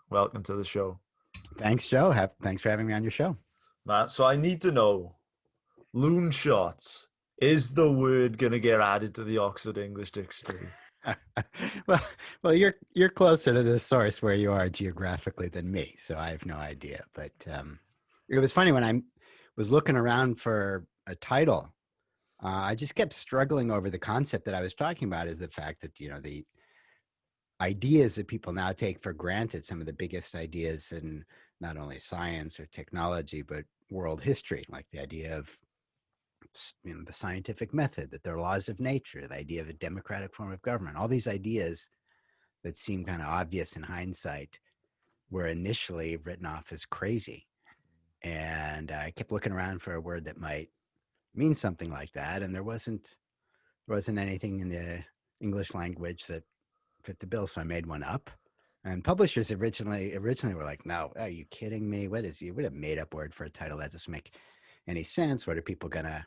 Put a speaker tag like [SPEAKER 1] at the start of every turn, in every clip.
[SPEAKER 1] Welcome to the show.
[SPEAKER 2] Thanks, Joe. Thanks for having me on your show.
[SPEAKER 1] Matt, so I need to know, Loonshots, is the word going to get added to the Oxford English Dictionary?
[SPEAKER 2] well, you're closer to the source where you are geographically than me, so I have no idea. But it was funny when I was looking around for a title. I just kept struggling over the concept that I was talking about, is the fact that the ideas that people now take for granted, some of the biggest ideas in not only science or technology but world history, like the idea of the scientific method, that there are laws of nature, the idea of a democratic form of government, all these ideas that seem kind of obvious in hindsight were initially written off as crazy. And I kept looking around for a word that might mean something like that, and there wasn't anything in the English language that fit the bill, so I made one up. And publishers originally were like, "No, are you kidding me? What a made up word for a title that doesn't make any sense? What are people gonna,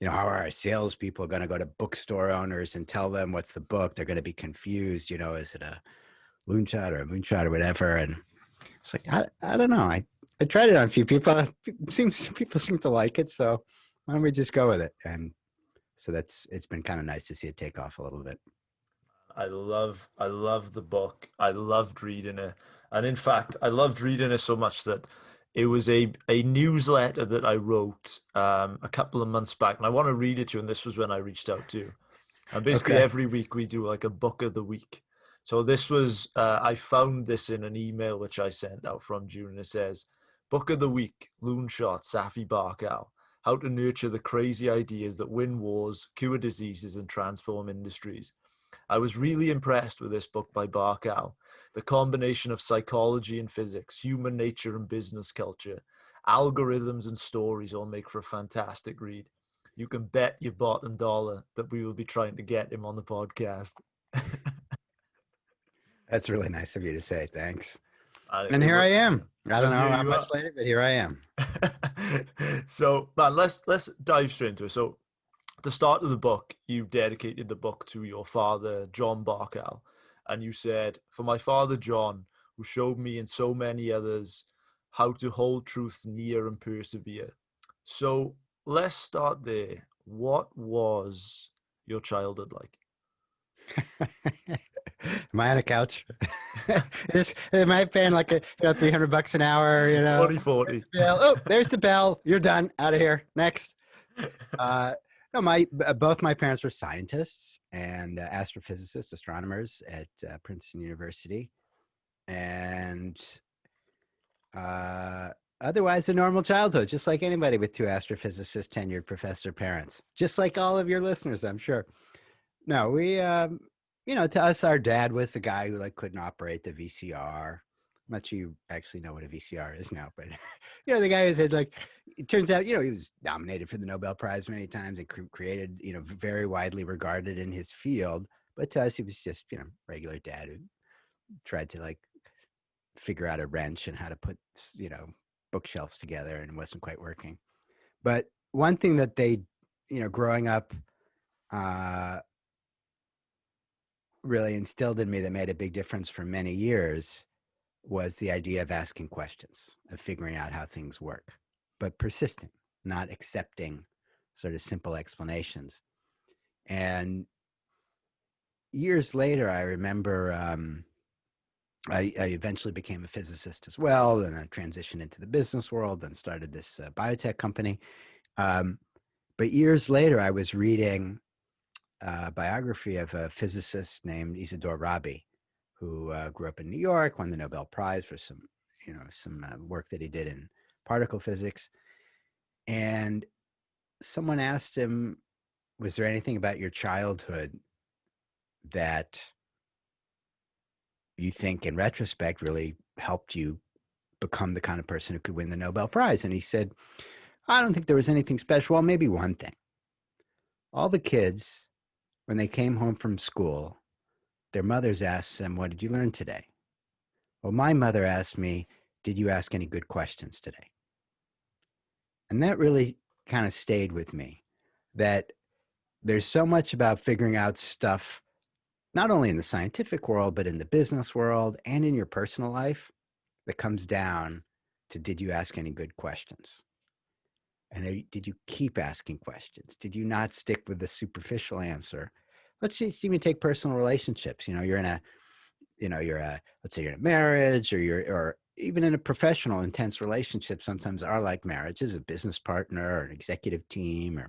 [SPEAKER 2] how are our salespeople gonna go to bookstore owners and tell them what's the book? They're gonna be confused. Is it a loonshot or a moonshot or whatever?" And it's like, I don't know. I tried it on a few people. People seem to like it, so why don't we just go with it? And so it's been kind of nice to see it take off a little bit.
[SPEAKER 1] I love the book. I loved reading it. And in fact, I loved reading it so much that it was a newsletter that I wrote a couple of months back. And I want to read it to you. And this was when I reached out to you. And basically
[SPEAKER 2] Okay.
[SPEAKER 1] every week we do like a book of the week. So this was, I found this in an email which I sent out from June. And it says, Book of the Week, Loonshots, Safi Bahcall. How to nurture the crazy ideas that win wars, cure diseases, and transform industries. I was really impressed with this book by Bahcall. The combination of psychology and physics, human nature and business culture, algorithms and stories all make for a fantastic read. You can bet your bottom dollar that we will be trying to get him on the podcast.
[SPEAKER 2] That's really nice of you to say. Thanks.
[SPEAKER 1] And
[SPEAKER 2] And here I am. I don't
[SPEAKER 1] and
[SPEAKER 2] know
[SPEAKER 1] here
[SPEAKER 2] how
[SPEAKER 1] you
[SPEAKER 2] much
[SPEAKER 1] are.
[SPEAKER 2] later, but here I am.
[SPEAKER 1] So, man, let's dive straight into it. So, at the start of the book, you dedicated the book to your father, John Barkell, and you said, "For my father, John, who showed me and so many others how to hold truth near and persevere." So, let's start there. What was your childhood like?
[SPEAKER 2] Am I on a couch? Am I paying like $300 an hour?
[SPEAKER 1] 40-40.
[SPEAKER 2] There's the bill. Oh, there's the bell. You're done. Out of here. Next. Uh, no, both my parents were scientists and astrophysicists, astronomers at Princeton University, and uh, otherwise a normal childhood, just like anybody with two astrophysicist tenured professor parents, just like all of your listeners, I'm sure. No, to us, our dad was the guy who couldn't operate the VCR. I'm not sure you actually know what a VCR is now, but the guy who said it turns out, he was nominated for the Nobel Prize many times and created, very widely regarded in his field. But to us, he was just, regular dad who tried to figure out a wrench and how to put, bookshelves together, and it wasn't quite working. But one thing that they, growing up, uh, really instilled in me that made a big difference for many years was the idea of asking questions, of figuring out how things work, but persistent, not accepting sort of simple explanations. And years later, I remember I eventually became a physicist as well, and I transitioned into the business world and started this biotech company. Um, but years later, I was reading a biography of a physicist named Isidore Rabi, who grew up in New York, won the Nobel Prize for some work that he did in particle physics. And someone asked him, "Was there anything about your childhood that you think, in retrospect, really helped you become the kind of person who could win the Nobel Prize?" And he said, "I don't think there was anything special. Well, maybe one thing. All the kids, when they came home from school, their mothers asked them, 'What did you learn today?' Well, my mother asked me, 'Did you ask any good questions today?'" And that really kind of stayed with me, that there's so much about figuring out stuff, not only in the scientific world, but in the business world and in your personal life. that comes down to, did you ask any good questions? And did you keep asking questions? Did you not stick with the superficial answer? Let's just even take personal relationships. You're in a, let's say you're in a marriage, or even in a professional intense relationship, sometimes are like marriages, a business partner or an executive team,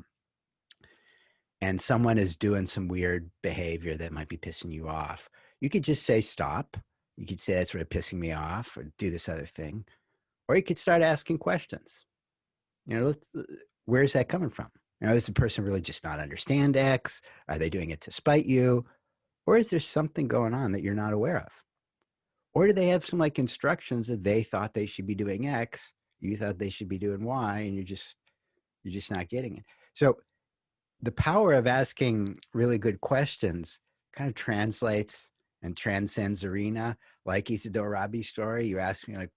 [SPEAKER 2] and someone is doing some weird behavior that might be pissing you off. You could just say, stop. You could say, that's really pissing me off, or do this other thing. Or you could start asking questions. Where's that coming from? Is the person really just not understand X? Are they doing it to spite you? Or is there something going on that you're not aware of? Or do they have some like instructions that they thought they should be doing X, you thought they should be doing Y, and you're just not getting it? So the power of asking really good questions kind of translates and transcends arena. Like Isidore Rabi's story, you asked me like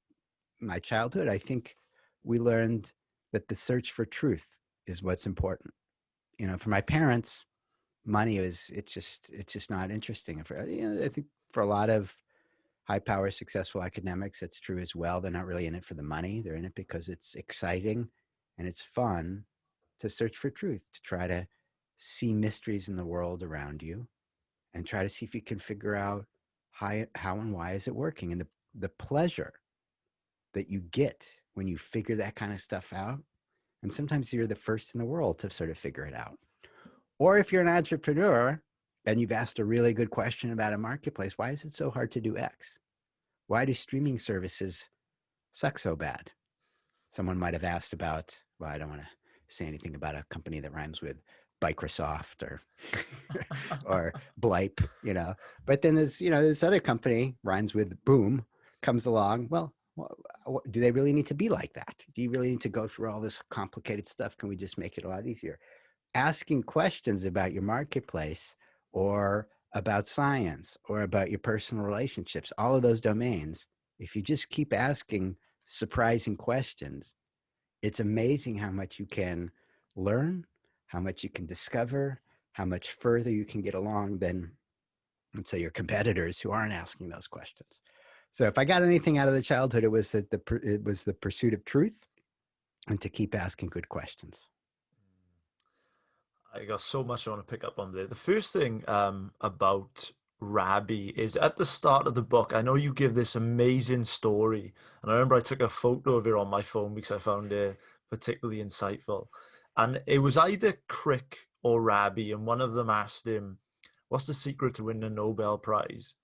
[SPEAKER 2] my childhood, I think we learned that the search for truth is what's important. For my parents, money it's just not interesting. I think for a lot of high power, successful academics, that's true as well. They're not really in it for the money. They're in it because it's exciting and it's fun to search for truth, to try to see mysteries in the world around you and try to see if you can figure out how and why is it working. And the pleasure that you get when you figure that kind of stuff out. And sometimes you're the first in the world to sort of figure it out. Or if you're an entrepreneur and you've asked a really good question about a marketplace, why is it so hard to do X? Why do streaming services suck so bad? Someone might have asked about, well, I don't want to say anything about a company that rhymes with Microsoft or or Blipe, But then there's, this other company rhymes with Boom, comes along. Well, do they really need to be like that? Do you really need to go through all this complicated stuff? Can we just make it a lot easier? Asking questions about your marketplace or about science or about your personal relationships, all of those domains, if you just keep asking surprising questions, it's amazing how much you can learn, how much you can discover, how much further you can get along than, let's say, your competitors who aren't asking those questions. So if I got anything out of the childhood, it was that it was the pursuit of truth and to keep asking good questions.
[SPEAKER 1] I got so much I want to pick up on there. The first thing about Rabi is at the start of the book. I know you give this amazing story, and I remember I took a photo of it on my phone because I found it particularly insightful. And it was either Crick or Rabi, and one of them asked him, "What's the secret to winning a Nobel Prize?"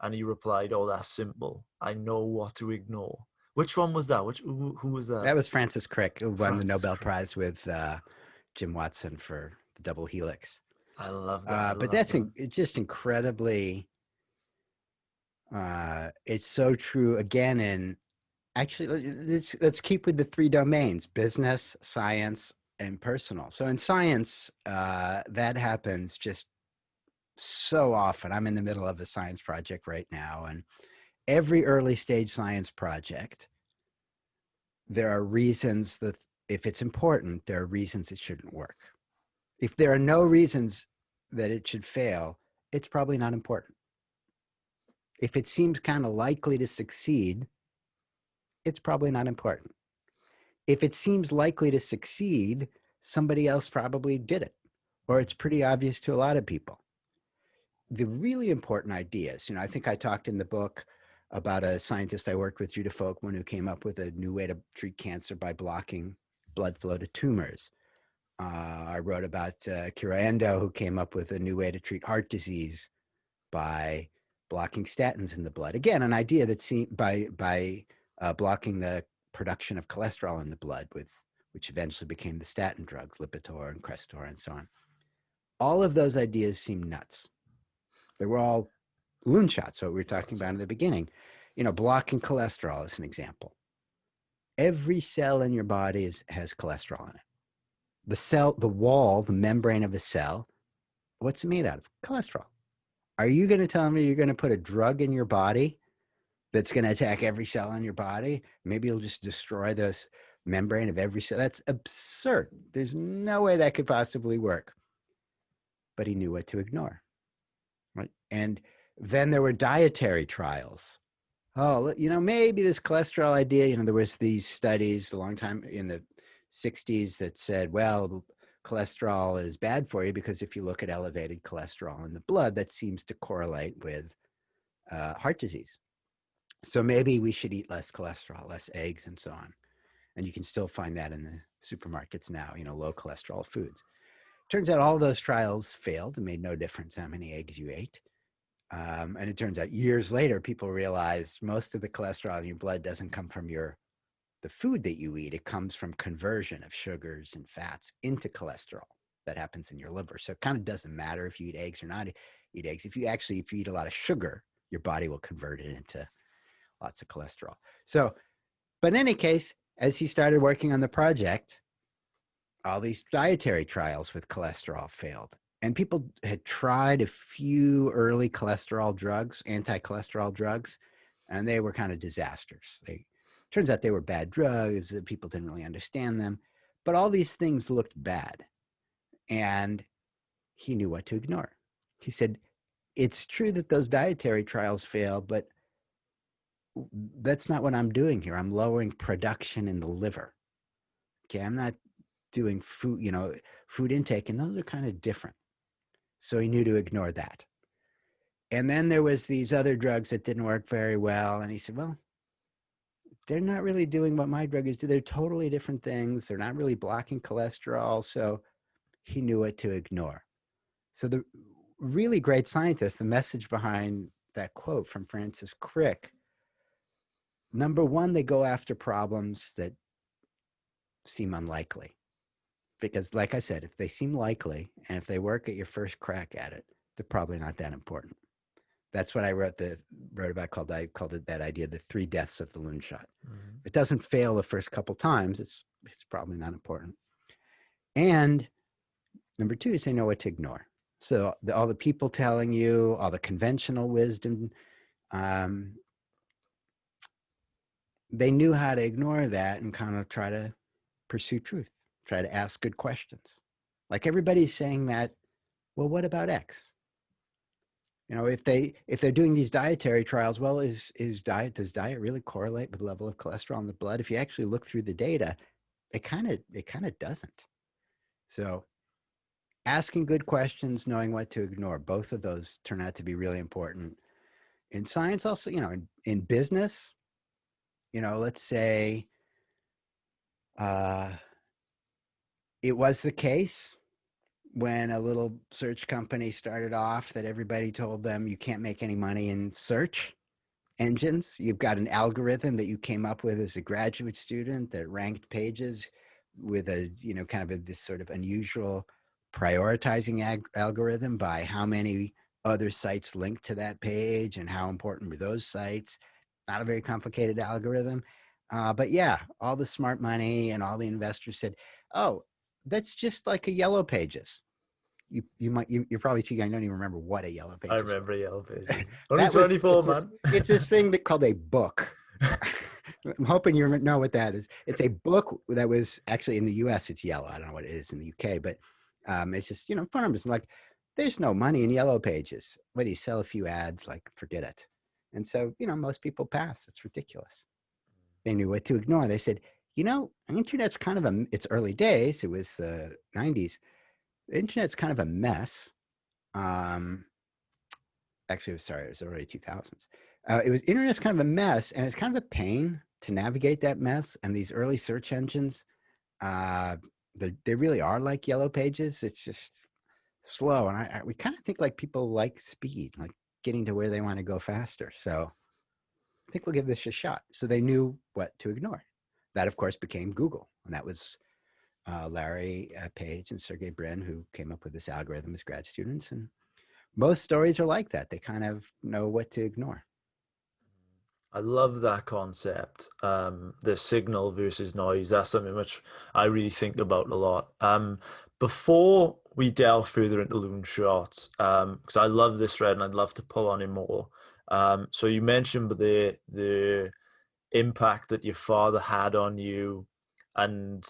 [SPEAKER 1] And he replied, "Oh, that's simple. I know what to ignore." Which one was that? Who was that?
[SPEAKER 2] That was Francis Crick, who won the
[SPEAKER 1] Francis
[SPEAKER 2] Nobel
[SPEAKER 1] Crick.
[SPEAKER 2] Prize with Jim Watson for the double helix.
[SPEAKER 1] I love that. I
[SPEAKER 2] But
[SPEAKER 1] love
[SPEAKER 2] that's
[SPEAKER 1] that.
[SPEAKER 2] it's just incredibly, it's so true again. And actually, let's keep with the three domains: business, science, and personal. So in science, that happens just so often. I'm in the middle of a science project right now, and every early stage science project, there are reasons that if it's important, there are reasons it shouldn't work. If there are no reasons that it should fail, it's probably not important. If it seems kind of likely to succeed, it's probably not important. If it seems likely to succeed, somebody else probably did it, or it's pretty obvious to a lot of people. The really important ideas, I think I talked in the book about a scientist I worked with, Judah Folkman, who came up with a new way to treat cancer by blocking blood flow to tumors. I wrote about Kira Endo, who came up with a new way to treat heart disease by blocking statins in the blood. Again, an idea that by blocking the production of cholesterol in the blood, which eventually became the statin drugs, Lipitor and Crestor and so on. All of those ideas seem nuts. They were all Loonshots, what we were talking about in the beginning. Blocking cholesterol is an example. Every cell in your body has cholesterol in it. The cell, the wall, the membrane of a cell, what's it made out of? Cholesterol. Are you going to tell me you're going to put a drug in your body that's going to attack every cell in your body? Maybe it'll just destroy this membrane of every cell. That's absurd. There's no way that could possibly work. But he knew what to ignore. Right? And then there were dietary trials oh, maybe this cholesterol idea, there was these studies a long time in the 60s that said, well, cholesterol is bad for you because if you look at elevated cholesterol in the blood, that seems to correlate with heart disease. So maybe we should eat less cholesterol, less eggs, and so on. And you can still find that in the supermarkets now, low cholesterol foods. Turns out all those trials failed. It made no difference how many eggs you ate. And it turns out years later, people realized most of the cholesterol in your blood doesn't come from the food that you eat. It comes from conversion of sugars and fats into cholesterol that happens in your liver. So it kind of doesn't matter if you eat eggs or not eat eggs. If you eat a lot of sugar, your body will convert it into lots of cholesterol. So, but in any case, as he started working on the project, all these dietary trials with cholesterol failed. And people had tried a few early cholesterol drugs, anti-cholesterol drugs, and they were kind of disasters. Turns out they were bad drugs, that people didn't really understand them, but all these things looked bad. And he knew what to ignore. He said, it's true that those dietary trials failed, but that's not what I'm doing here. I'm lowering production in the liver. Okay, I'm not doing food intake, and those are kind of different. So he knew to ignore that. And then there was these other drugs that didn't work very well. And he said, well, they're not really doing what my drug is. They're totally different things. They're not really blocking cholesterol. So he knew what to ignore. So the really great scientist, the message behind that quote from Francis Crick, number one, they go after problems that seem unlikely. Because like I said, if they seem likely and if they work at your first crack at it, they're probably not that important. That's what I wrote about I called it that idea, the 3 deaths of the Loonshot. Mm-hmm. If it doesn't fail the first couple times, it's probably not important. And number 2 is they know what to ignore. So all the people telling you, all the conventional wisdom, they knew how to ignore that and kind of try to pursue truth, try to ask good questions. Like everybody's saying that, well, what about X? If they're doing these dietary trials, well, does diet really correlate with the level of cholesterol in the blood? If you actually look through the data, it kind of doesn't. So asking good questions, knowing what to ignore, both of those turn out to be really important. In science also, in business, let's say it was the case when a little search company started off that everybody told them you can't make any money in search engines. You've got an algorithm that you came up with as a graduate student that ranked pages with a, kind of this sort of unusual prioritizing algorithm by how many other sites linked to that page and how important were those sites. Not a very complicated algorithm. But yeah, all the smart money and all the investors said, oh, that's just like a Yellow Pages. You're probably too young. I don't even remember what a Yellow Pages.
[SPEAKER 1] I remember Yellow Pages. Only 24, man.
[SPEAKER 2] It's this thing called a book. I'm hoping you know what that is. It's a book that was actually in the U.S. It's yellow. I don't know what it is in the U.K., but it's just phone numbers. Like, there's no money in Yellow Pages. What do you sell a few ads? Like, forget it. And so most people pass. It's ridiculous. They knew what to ignore. They said, the internet's kind of it's early days. It was the 90s. The internet's kind of a mess. Actually, it was the early 2000s. Internet's kind of a mess, and it's kind of a pain to navigate that mess. And these early search engines, they really are like Yellow Pages. It's just slow, and we kind of think like people like speed, like getting to where they want to go faster. So I think we'll give this a shot. So they knew what to ignore. That, of course, became Google, and that was Larry Page and Sergey Brin who came up with this algorithm as grad students. And most stories are like that. They kind of know what to ignore.
[SPEAKER 1] I love that concept. The signal versus noise. That's something which I really think about a lot. Before we delve further into Loonshots, because I love this thread and I'd love to pull on him more. So you mentioned the impact that your father had on you, and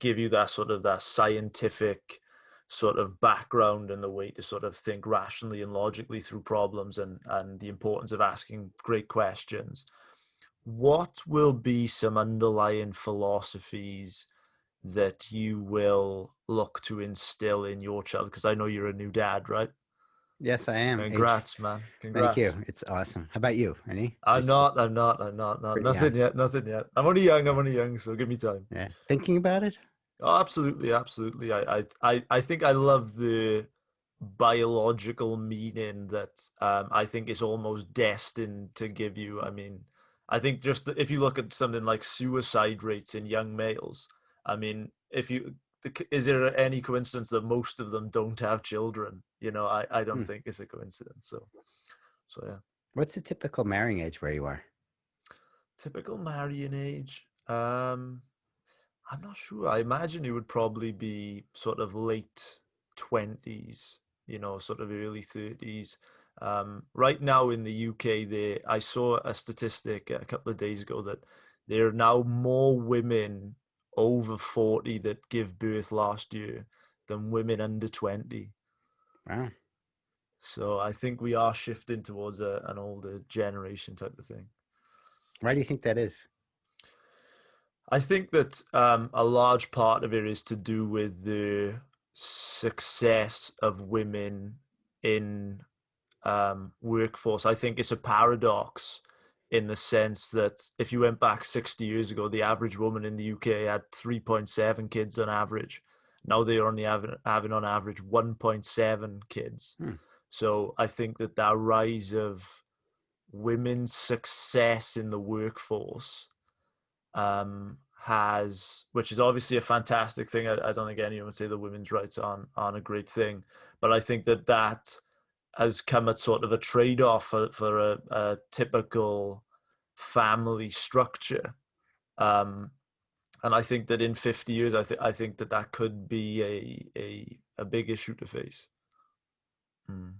[SPEAKER 1] give you that sort of that scientific sort of background and the way to sort of think rationally and logically through problems, and the importance of asking great questions. What will be some underlying philosophies that you will look to instill in your child? Because I know you're a new dad, right?
[SPEAKER 2] Yes, I am.
[SPEAKER 1] Congrats, man.
[SPEAKER 2] Thank you.
[SPEAKER 1] Congrats.
[SPEAKER 2] It's awesome. How about you? Any?
[SPEAKER 1] I'm
[SPEAKER 2] Just
[SPEAKER 1] not, I'm not, I'm not, not
[SPEAKER 2] pretty young.
[SPEAKER 1] nothing yet, nothing yet. I'm only young, so give me time.
[SPEAKER 2] Yeah. Thinking about it?
[SPEAKER 1] Oh, absolutely, absolutely. I think I love the biological meaning that I think is almost destined to give you. I mean, I think just if you look at something like suicide rates in young males, I mean, if you is there any coincidence that most of them don't have children? I don't
[SPEAKER 2] Hmm.
[SPEAKER 1] think it's a coincidence. So yeah.
[SPEAKER 2] What's the typical marrying age where you are?
[SPEAKER 1] Typical marrying age. I'm not sure. I imagine it would probably be sort of late 20s, sort of early 30s. Right now in the UK, I saw a statistic a couple of days ago that there are now more women over 40 that give birth last year than women under 20.
[SPEAKER 2] Wow.
[SPEAKER 1] So I think we are shifting towards an older generation type of thing.
[SPEAKER 2] Why do you think that is?
[SPEAKER 1] I think that a large part of it is to do with the success of women in workforce. I think it's a paradox in the sense that if you went back 60 years ago, the average woman in the UK had 3.7 kids on average. Now they are only having on average 1.7 kids.
[SPEAKER 2] Hmm.
[SPEAKER 1] So I think that rise of women's success in the workforce which is obviously a fantastic thing. I don't think anyone would say that women's rights aren't a great thing, but I think that has come at sort of a trade-off for a typical family structure. Um, and I think that in 50 years, I think that could be a big issue to face. Mm.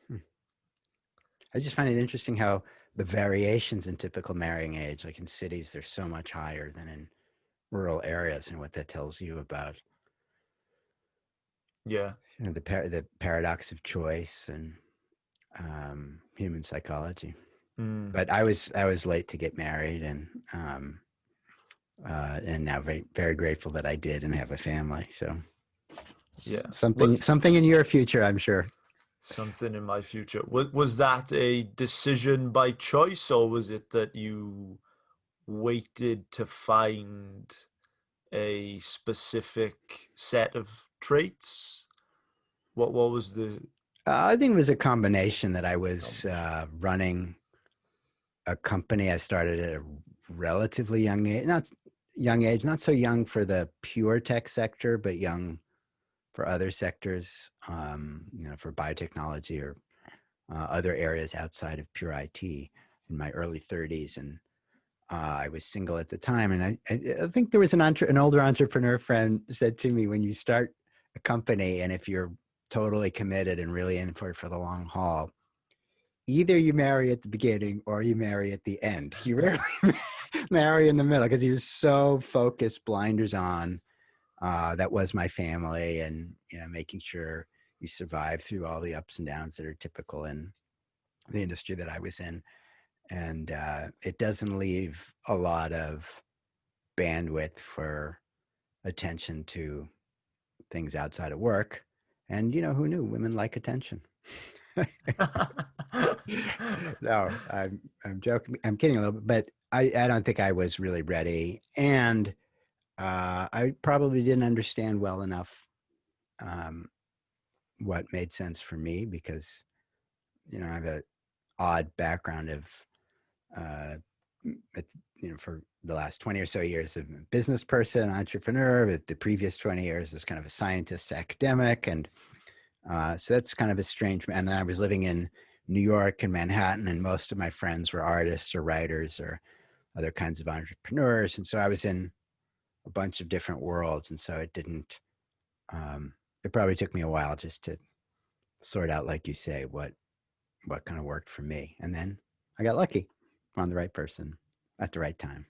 [SPEAKER 2] Hmm. I just find it interesting how the variations in typical marrying age, like in cities, they're so much higher than in rural areas, and what that tells you about
[SPEAKER 1] Yeah.
[SPEAKER 2] the paradox of choice and human psychology.
[SPEAKER 1] Mm.
[SPEAKER 2] But I was late to get married, and now very very grateful that I did and have a family. So
[SPEAKER 1] Yeah.
[SPEAKER 2] something in your future, I'm sure.
[SPEAKER 1] Something in my future. Was that a decision by choice, or was it that you waited to find a specific set of traits? What was the
[SPEAKER 2] I think it was a combination that I was
[SPEAKER 1] combination?
[SPEAKER 2] running a company. I started at a relatively young age, not so young for the pure tech sector, but young for other sectors, for biotechnology or other areas outside of pure IT in my early 30s. And I was single at the time. And I think there was an older entrepreneur friend said to me, when you start a company and if you're totally committed and really in for the long haul, either you marry at the beginning or you marry at the end. You rarely marry in the middle because you're so focused, blinders on. That was my family, and making sure you survive through all the ups and downs that are typical in the industry that I was in. And it doesn't leave a lot of bandwidth for attention to things outside of work. And who knew women like attention? No, I'm joking. I'm kidding a little bit, but I don't think I was really ready, and I probably didn't understand well enough um, what made sense for me because I have a odd background of uh, for the last 20 or so years of a business person, entrepreneur. But the previous 20 years as kind of a scientist, academic, and so that's kind of a strange. And then I was living in New York and Manhattan, and most of my friends were artists or writers or other kinds of entrepreneurs, and so I was in a bunch of different worlds, and so it didn't. It probably took me a while just to sort out, like you say, what kind of worked for me, and then I got lucky, found the right person at the right time.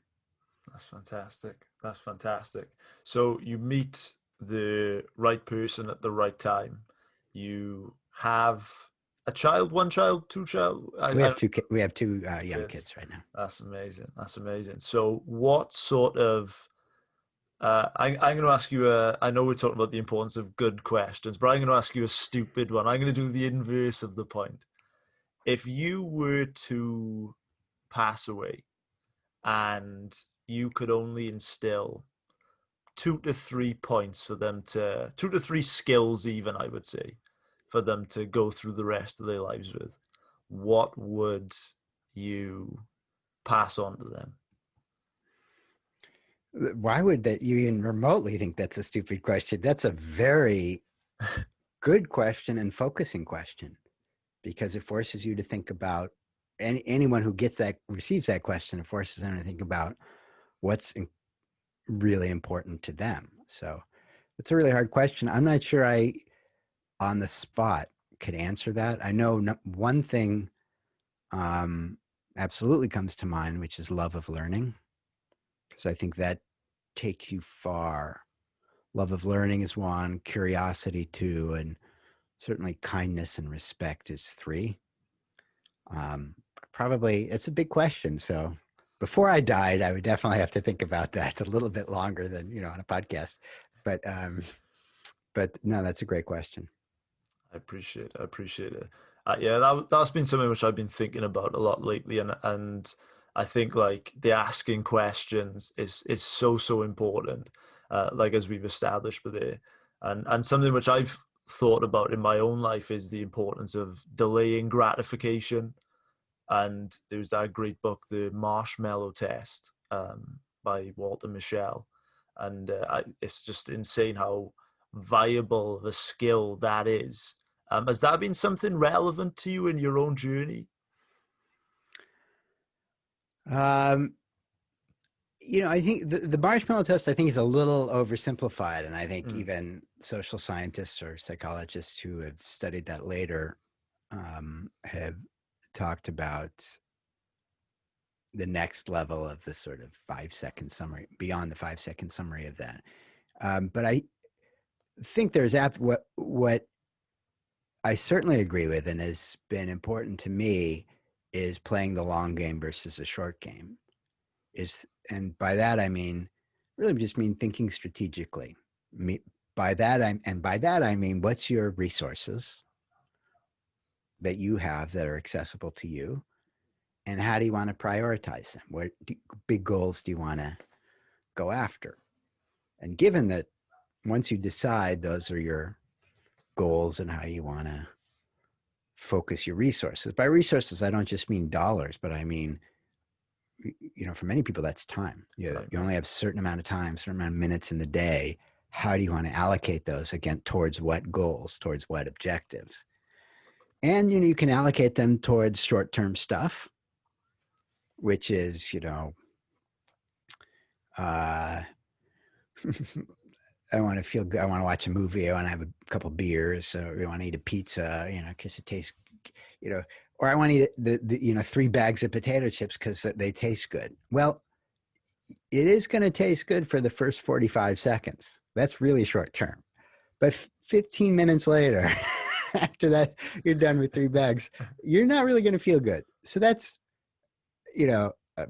[SPEAKER 1] That's fantastic. That's fantastic. So you meet the right person at the right time. You have a child, one child, two child.
[SPEAKER 2] We have two young
[SPEAKER 1] Kids.
[SPEAKER 2] kids right now.
[SPEAKER 1] That's amazing. That's amazing. So, what sort of I'm going to ask you I know we're talking about the importance of good questions, but I'm going to ask you a stupid one. I'm going to do the inverse of the point. If you were to pass away and you could only instill 2 to 3 points for them to 2 to 3 skills, even I would say, for them to go through the rest of their lives with, what would you pass on to them?
[SPEAKER 2] Why would that you even remotely think that's a stupid question? That's a very good question and focusing question, because it forces you to think about anyone who gets that, receives that question, it forces them to think about what's really important to them. So it's a really hard question. I'm not sure I, on the spot, could answer that. I know one thing absolutely comes to mind, which is love of learning, because I think that takes you far. Love of learning is one, curiosity two, and certainly kindness and respect is three. Probably it's a big question. So before I died, I would definitely have to think about that. It's a little bit longer than, on a podcast, but no, that's a great question.
[SPEAKER 1] I appreciate it. I appreciate it. Yeah, that's been something which I've been thinking about a lot lately, and I think like the asking questions is so important. Like as we've established with it, and something which I've thought about in my own life is the importance of delaying gratification. And there's that great book, The Marshmallow Test, by Walter Mischel, and it's just insane how viable of a skill that is. Has that been something relevant to you in your own journey?
[SPEAKER 2] Um, I think the marshmallow test, I think, is a little oversimplified. And I think
[SPEAKER 1] Mm,
[SPEAKER 2] even social scientists or psychologists who have studied that later have talked about the next level of the sort of 5 second summary, beyond the 5 second summary of that. But I think there's what I certainly agree with and has been important to me is playing the long game versus a short game. And by that I mean really just mean thinking strategically. By that I mean what's your resources that you have that are accessible to you, and how do you want to prioritize them? What big goals do you want to go after? And given that once you decide those are your goals and how you want to focus your resources. By resources, I don't just mean dollars, but I mean, for many people, that's time.
[SPEAKER 1] time,
[SPEAKER 2] You
[SPEAKER 1] yeah.
[SPEAKER 2] only have a certain amount of time, certain amount of minutes in the day. How do you want to allocate those again towards what goals, towards what objectives? And, you can allocate them towards short-term stuff, which is, uh, I want to feel good. I want to watch a movie. I want to have a couple beers. So I want to eat a pizza, because it tastes, or I want to eat the 3 bags of potato chips because they taste good. Well, it is going to taste good for the first 45 seconds. That's really short term. But 15 minutes later, after that, you're done with 3 bags. You're not really going to feel good. So that's, you know, uh,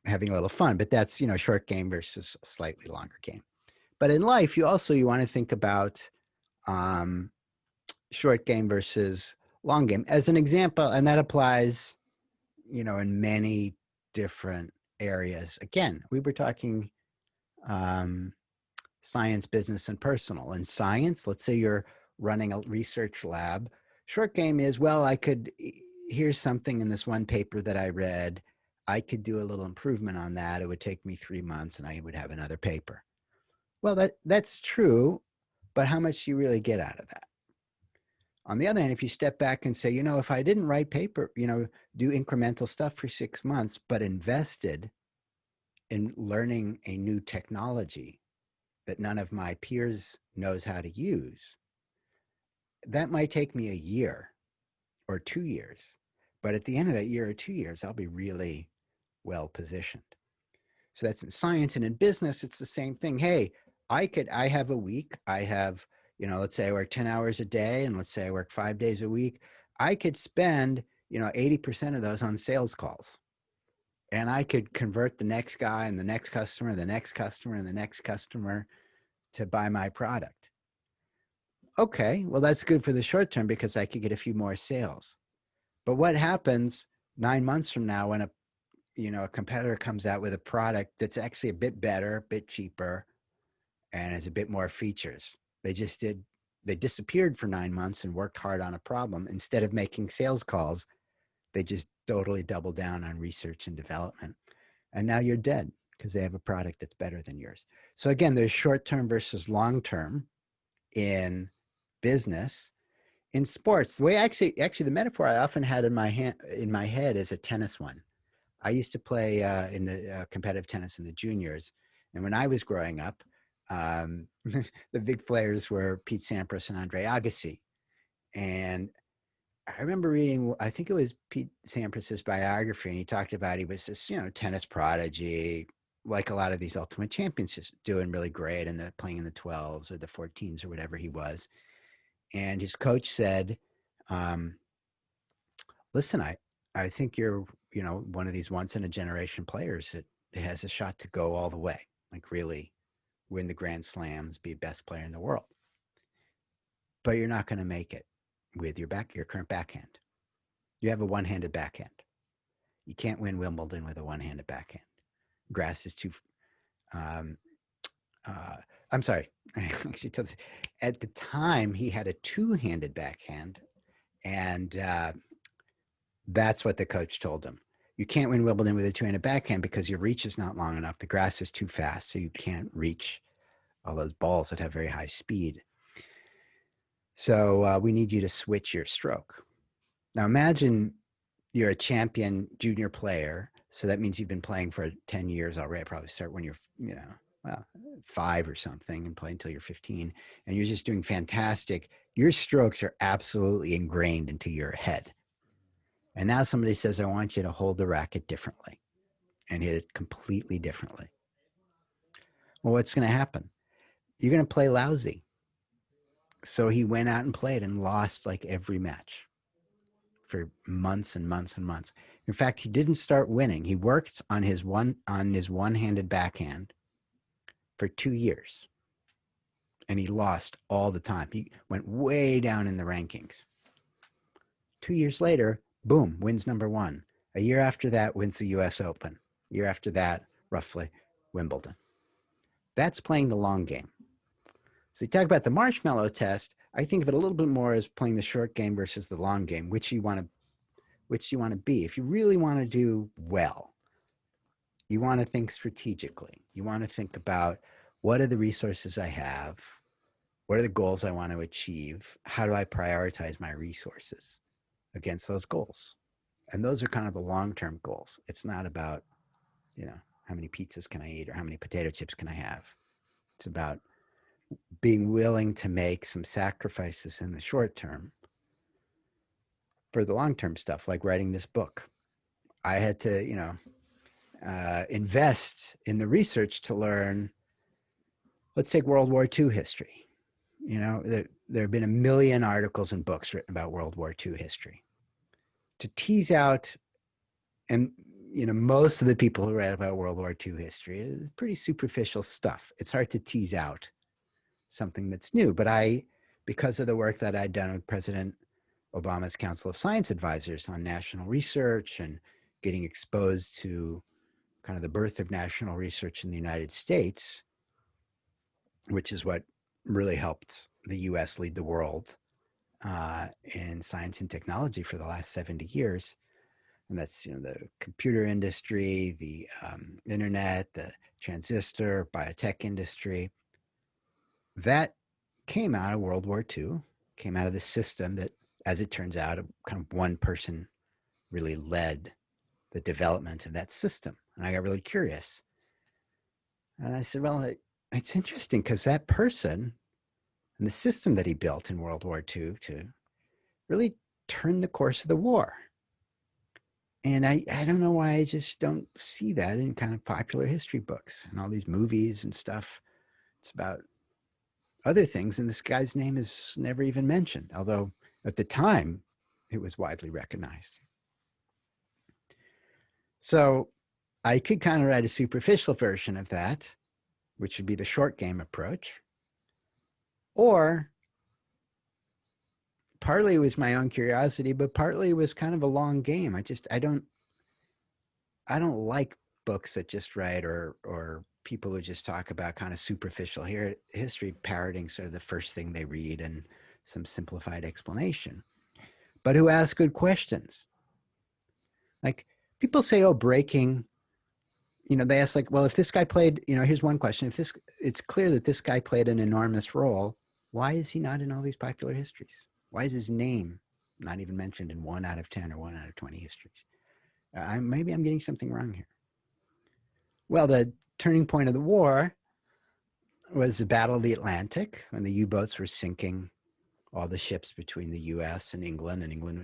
[SPEAKER 2] having a little fun, but that's, short game versus a slightly longer game. But in life, you want to think about um, short game versus long game as an example, and that applies, in many different areas. Again, we were talking um, science, business, and personal. In science, let's say you're running a research lab. Short game is, well, here's something in this one paper that I read. I could do a little improvement on that. It would take me 3 months and I would have another paper. Well, that's true, but how much do you really get out of that? On the other hand, if you step back and say, if I didn't write paper, do incremental stuff for 6 months, but invested in learning a new technology that none of my peers knows how to use, that might take me a year or 2 years. But at the end of that year or 2 years, I'll be really well positioned. So that's in science, and in business, it's the same thing. Hey, I have a week, I have, let's say I work 10 hours a day, and let's say I work 5 days a week. I could spend, 80% of those on sales calls. And I could convert the next guy and the next customer, the next customer, and the next customer to buy my product. Okay, well, that's good for the short term because I could get a few more sales. But what happens 9 months from now when a competitor comes out with a product that's actually a bit better, a bit cheaper, and has a bit more features? They disappeared for 9 months and worked hard on a problem. Instead of making sales calls, they just totally doubled down on research and development. And now you're dead because they have a product that's better than yours. So again, there's short-term versus long-term in business. In sports, the way actually the metaphor I often had in my head is a tennis one. I used to play in the competitive tennis in the juniors, and when I was growing up, the big players were Pete Sampras and Andre Agassi. And I remember reading, I think it was Pete Sampras's biography, and he talked about he was this, tennis prodigy, like a lot of these ultimate champions, just doing really great and playing in the 12s or the 14s or whatever he was. And his coach said, listen, I think you're, one of these once in a generation players that has a shot to go all the way, like really win the Grand Slams, be best player in the world. But you're not going to make it with your current backhand. You have a one-handed backhand. You can't win Wimbledon with a one-handed backhand. Grass is too. I'm sorry. At the time, he had a two-handed backhand, and that's what the coach told him. You can't win Wimbledon with a two-handed backhand because your reach is not long enough. The grass is too fast, so you can't reach all those balls that have very high speed. So we need you to switch your stroke. Now imagine you're a champion junior player. So that means you've been playing for 10 years already. Probably start when you're, 5 or something and play until you're 15. And you're just doing fantastic. Your strokes are absolutely ingrained into your head. And now somebody says, I want you to hold the racket differently and hit it completely differently. Well, what's going to happen? You're going to play lousy. So he went out and played and lost like every match for months and months and months. In fact, he didn't start winning. He worked on his one-handed backhand for 2 years. And he lost all the time. He went way down in the rankings. 2 years later, boom, wins number one. A year after that, wins the US Open. A year after that, roughly, Wimbledon. That's playing the long game. So you talk about the marshmallow test. I think of it a little bit more as playing the short game versus the long game, which you want to be. If you really want to do well, you want to think strategically. You want to think about, what are the resources I have? What are the goals I want to achieve? How do I prioritize my resources against those goals? And those are kind of the long-term goals. It's not about, how many pizzas can I eat or how many potato chips can I have? It's about being willing to make some sacrifices in the short term for the long-term stuff, like writing this book. I had to, invest in the research to learn, let's take World War II history. There have been a million articles and books written about World War II history. To tease out, and most of the people who write about World War II history is pretty superficial stuff. It's hard to tease out something that's new. But because of the work that I'd done with President Obama's Council of Science Advisors on national research and getting exposed to kind of the birth of national research in the United States, which is what really helped the US lead the world in science and technology for the last 70 years. And that's, the computer industry, the internet, the transistor, biotech industry. That came out of World War II, came out of the system that, as it turns out, kind of one person really led the development of that system. And I got really curious. And I said, well, it's interesting because that person and the system that he built in World War II to really turn the course of the war. And I don't know why I just don't see that in kind of popular history books and all these movies and stuff It's about other things, and this guy's name is never even mentioned, although at the time it was widely recognized. So I could kind of write a superficial version of that, which would be the short game approach, or partly it was my own curiosity, but partly it was kind of a long game. I don't like books that just write or people who just talk about kind of superficial history, parroting sort of the first thing they read and some simplified explanation, but who ask good questions. Like people say, oh, breaking, they ask like, well, if this guy played, here's one question. It's clear that this guy played an enormous role, why is he not in all these popular histories? Why is his name not even mentioned in 1 out of 10 or 1 out of 20 histories? Maybe I'm getting something wrong here. Well, the turning point of the war was the Battle of the Atlantic, when the U-boats were sinking all the ships between the U.S. and England.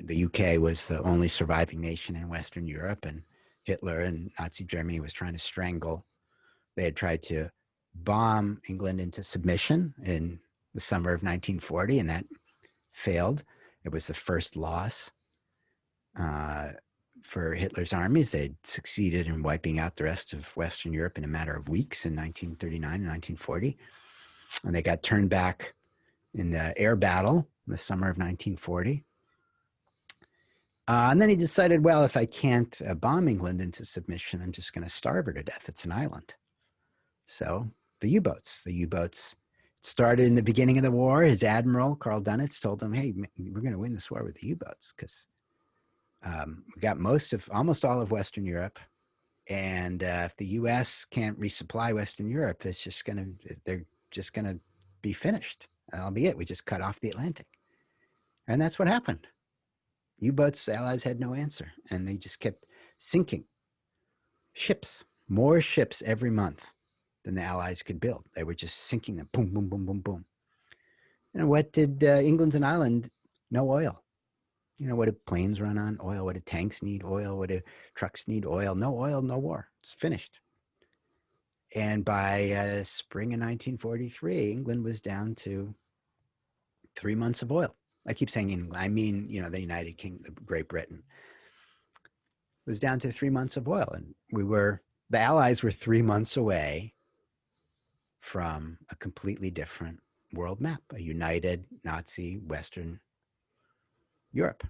[SPEAKER 2] The U.K. was the only surviving nation in Western Europe, and Hitler and Nazi Germany was trying to strangle. They had tried to bomb England into submission in the summer of 1940, and that failed. It was the first loss for Hitler's armies. They'd succeeded in wiping out the rest of Western Europe in a matter of weeks in 1939 and 1940. And they got turned back in the air battle in the summer of 1940. And then he decided, well, if I can't bomb England into submission, I'm just going to starve her to death. It's an island. So the U-boats started in the beginning of the war. His admiral, Karl Dönitz, told them, hey, we're going to win this war with the U-boats because we got almost all of Western Europe. And if the U.S. can't resupply Western Europe, they're just going to be finished. And that'll be it. We just cut off the Atlantic. And that's what happened. U-boats, the Allies had no answer. And they just kept sinking ships, more ships every month than the Allies could build. They were just sinking them, boom, boom, boom, boom, boom. What did England's an island? No oil. What do planes run on? Oil. What do tanks need? Oil. What do trucks need? Oil. No oil, no war. It's finished. And by spring of 1943, England was down to 3 months of oil. I keep saying England. I mean, the United Kingdom, Great Britain. It was down to 3 months of oil. And the Allies were 3 months away from a completely different world map, a united Nazi Western Europe.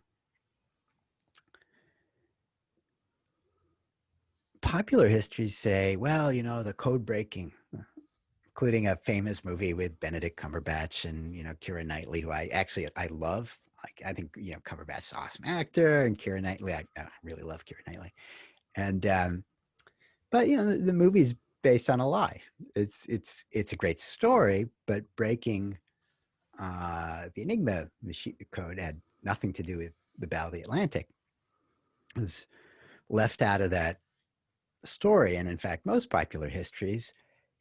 [SPEAKER 2] Popular histories say, well, the code breaking, including a famous movie with Benedict Cumberbatch and, Keira Knightley, who I love. I think, Cumberbatch's an awesome actor, and Keira Knightley, I really love Keira Knightley. And, but, the movie's based on a lie. It's a great story, but breaking the Enigma code had nothing to do with the Battle of the Atlantic. It was left out of that story, and in fact, most popular histories,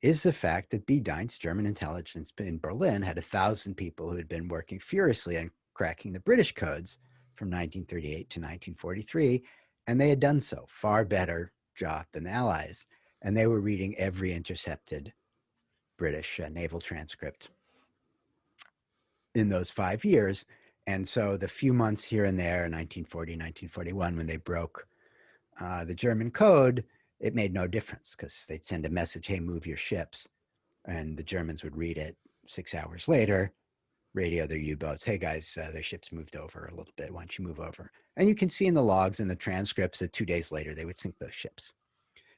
[SPEAKER 2] is the fact that B. Deinz, German intelligence in Berlin, had 1,000 people who had been working furiously on cracking the British codes from 1938 to 1943, and they had done so far better job than the Allies, and they were reading every intercepted British naval transcript in those 5 years. And so the few months here and there, 1940, 1941, when they broke the German code, it made no difference because they'd send a message, hey, move your ships. And the Germans would read it 6 hours later, radio their U-boats, hey guys, their ships moved over a little bit, why don't you move over? And you can see in the logs and the transcripts that 2 days later, they would sink those ships.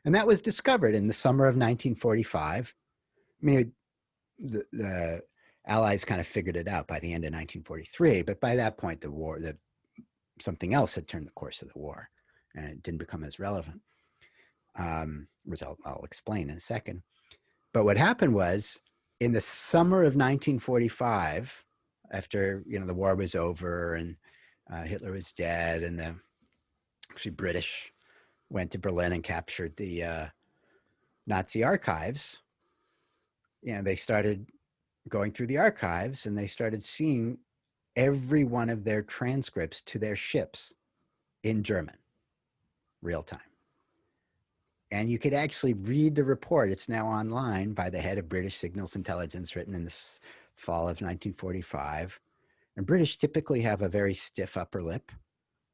[SPEAKER 2] And that was discovered in the summer of 1945. I mean, the Allies kind of figured it out by the end of 1943, but by that point, something else had turned the course of the war, and it didn't become as relevant, which I'll explain in a second. But what happened was, in the summer of 1945, after the war was over and Hitler was dead, and the British went to Berlin and captured the Nazi archives, they started going through the archives, and they started seeing every one of their transcripts to their ships in German, real time. And you could actually read the report. It's now online by the head of British Signals Intelligence, written in the fall of 1945. And British typically have a very stiff upper lip.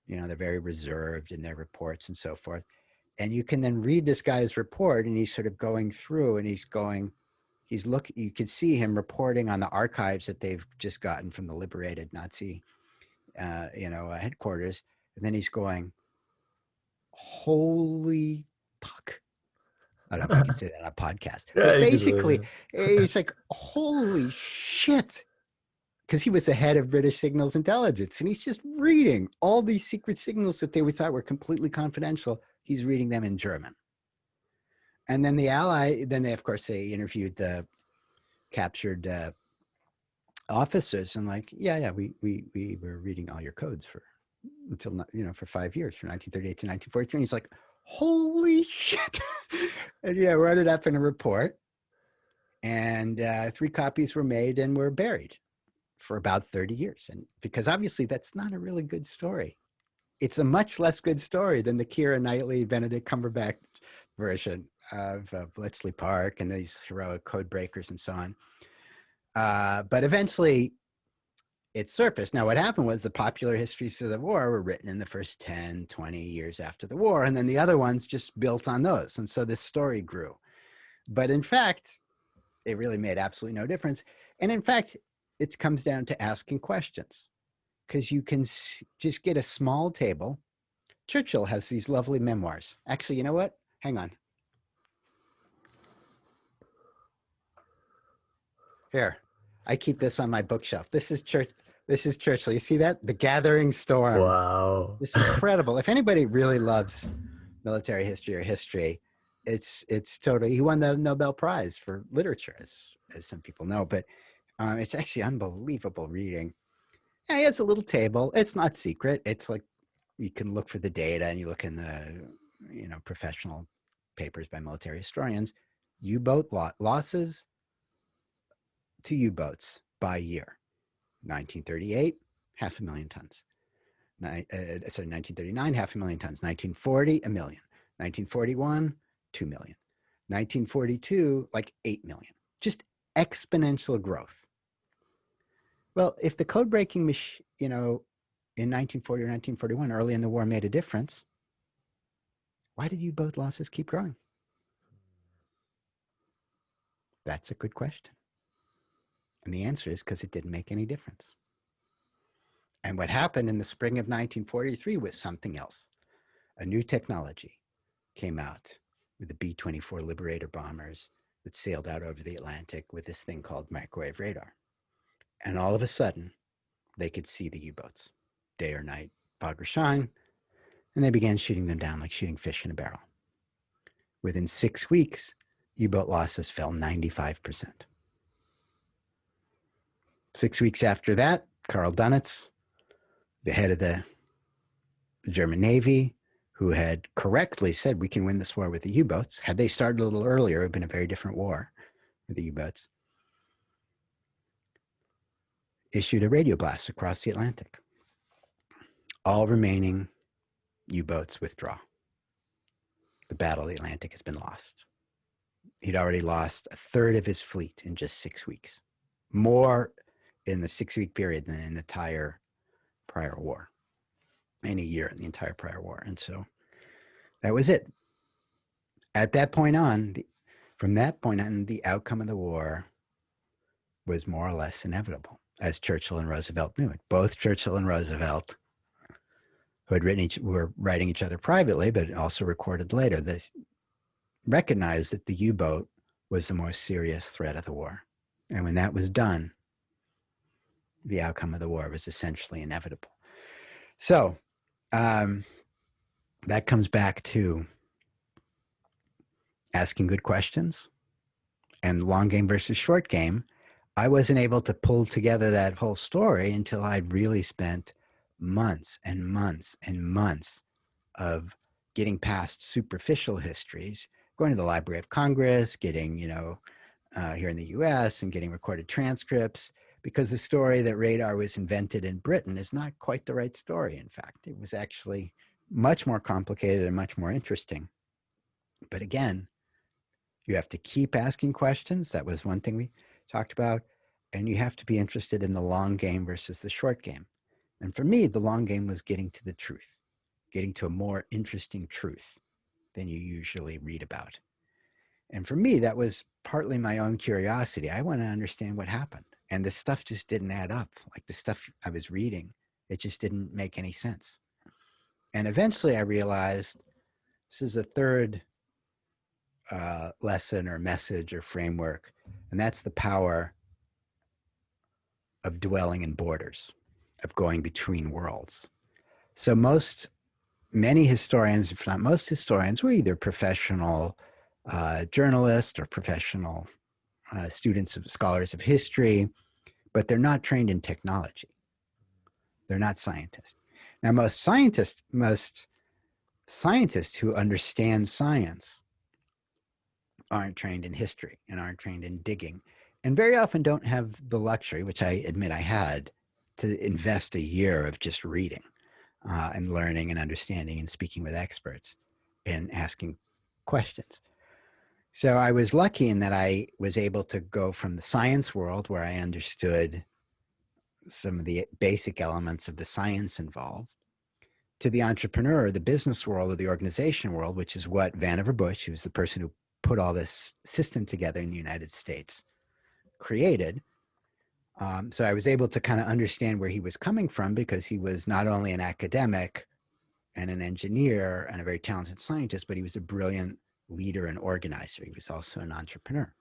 [SPEAKER 2] You know, they're very reserved in their reports and so forth. And you can then read this guy's report, and he's sort of going through, and you can see him reporting on the archives that they've just gotten from the liberated Nazi, headquarters. And then he's going, holy fuck. I don't know if I can say that on a podcast,
[SPEAKER 1] Yeah,
[SPEAKER 2] but
[SPEAKER 1] you could do
[SPEAKER 2] basically
[SPEAKER 1] it.
[SPEAKER 2] it's like, holy shit. Because he was the head of British Signals Intelligence, and he's just reading all these secret signals that we thought were completely confidential. He's reading them in German. And then they interviewed the captured officers, and like, we were reading all your codes for 5 years, from 1938 to 1943. And he's like, holy shit. And wrote it up in a report. And 3 copies were made and were buried for about 30 years. And because obviously that's not a really good story. It's a much less good story than the Keira Knightley, Benedict Cumberbatch version of Bletchley Park and these heroic code breakers and so on. But eventually it surfaced. Now, what happened was the popular histories of the war were written in the first 10, 20 years after the war, and then the other ones just built on those. And so this story grew. But in fact, it really made absolutely no difference. And in fact, it comes down to asking questions, because you can just get a small table. Churchill has these lovely memoirs. Actually, you know what? Hang on. Here, I keep this on my bookshelf. This is Churchill. You see that? The Gathering Storm.
[SPEAKER 1] Wow.
[SPEAKER 2] It's incredible. If anybody really loves military history or history, it's totally. He won the Nobel Prize for literature, as some people know. But it's actually unbelievable reading. Yeah, he has a little table. It's not secret. It's like you can look for the data, and you look in the professional papers by military historians. U-boat losses to U-boats by year. 1938, 500,000 tons. 1939, 500,000 tons. 1940, 1 million. 1941, 2 million. 1942, like 8 million. Just exponential growth. Well, if the code breaking, in 1940 or 1941, early in the war, made a difference, why did U-boat losses keep growing? That's a good question. And the answer is because it didn't make any difference. And what happened in the spring of 1943 was something else. A new technology came out with the B-24 Liberator bombers that sailed out over the Atlantic with this thing called microwave radar. And all of a sudden, they could see the U-boats, day or night, fog or shine, and they began shooting them down like shooting fish in a barrel. Within 6 weeks, U-boat losses fell 95%. 6 weeks after that, Karl Dönitz, the head of the German Navy, who had correctly said we can win this war with the U-boats. Had they started a little earlier, it would have been a very different war with the U-boats. Issued a radio blast across the Atlantic. All remaining U-boats withdraw. The Battle of the Atlantic has been lost. He'd already lost a third of his fleet in just 6 weeks. More in the 6-week period than in the entire prior war. In a year in the entire prior war. And so that was it. At that point on, from that point on, the outcome of the war was more or less inevitable, as Churchill and Roosevelt knew it. Both Churchill and Roosevelt, who were writing each other privately, but also recorded later, they recognized that the U-boat was the most serious threat of the war. And when that was done, the outcome of the war was essentially inevitable. So that comes back to asking good questions and long game versus short game. I wasn't able to pull together that whole story until I'd really spent months and months and months of getting past superficial histories, going to the Library of Congress, getting, here in the US and getting recorded transcripts, because the story that radar was invented in Britain is not quite the right story. In fact, it was actually much more complicated and much more interesting. But again, you have to keep asking questions. That was one thing we talked about. And you have to be interested in the long game versus the short game. And for me, the long game was getting to the truth, getting to a more interesting truth than you usually read about. And for me, that was partly my own curiosity. I want to understand what happened. And this stuff just didn't add up. Like the stuff I was reading, it just didn't make any sense. And eventually I realized this is a third lesson or message or framework, and that's the power of dwelling in borders, of going between worlds. So many historians, if not most historians, were either professional journalists or professional students of scholars of history, but they're not trained in technology. They're not scientists. Now, most scientists who understand science aren't trained in history and aren't trained in digging, and very often don't have the luxury, which I admit I had, to invest a year of just reading and learning and understanding and speaking with experts and asking questions. So I was lucky in that I was able to go from the science world, where I understood some of the basic elements of the science involved, to the entrepreneur, the business world, or the organization world, which is what Vannevar Bush, who's the person who put all this system together in the United States, created. So I was able to kind of understand where he was coming from, because he was not only an academic and an engineer and a very talented scientist, but he was a brilliant leader and organizer. He was also an entrepreneur.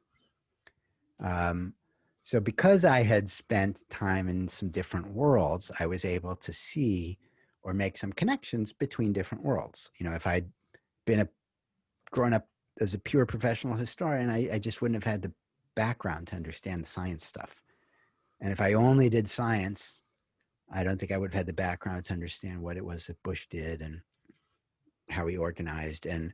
[SPEAKER 2] So because I had spent time in some different worlds, I was able to see or make some connections between different worlds. You know, if I'd grown up as a pure professional historian, I just wouldn't have had the background to understand the science stuff. And if I only did science, I don't think I would have had the background to understand what it was that Bush did and how he organized and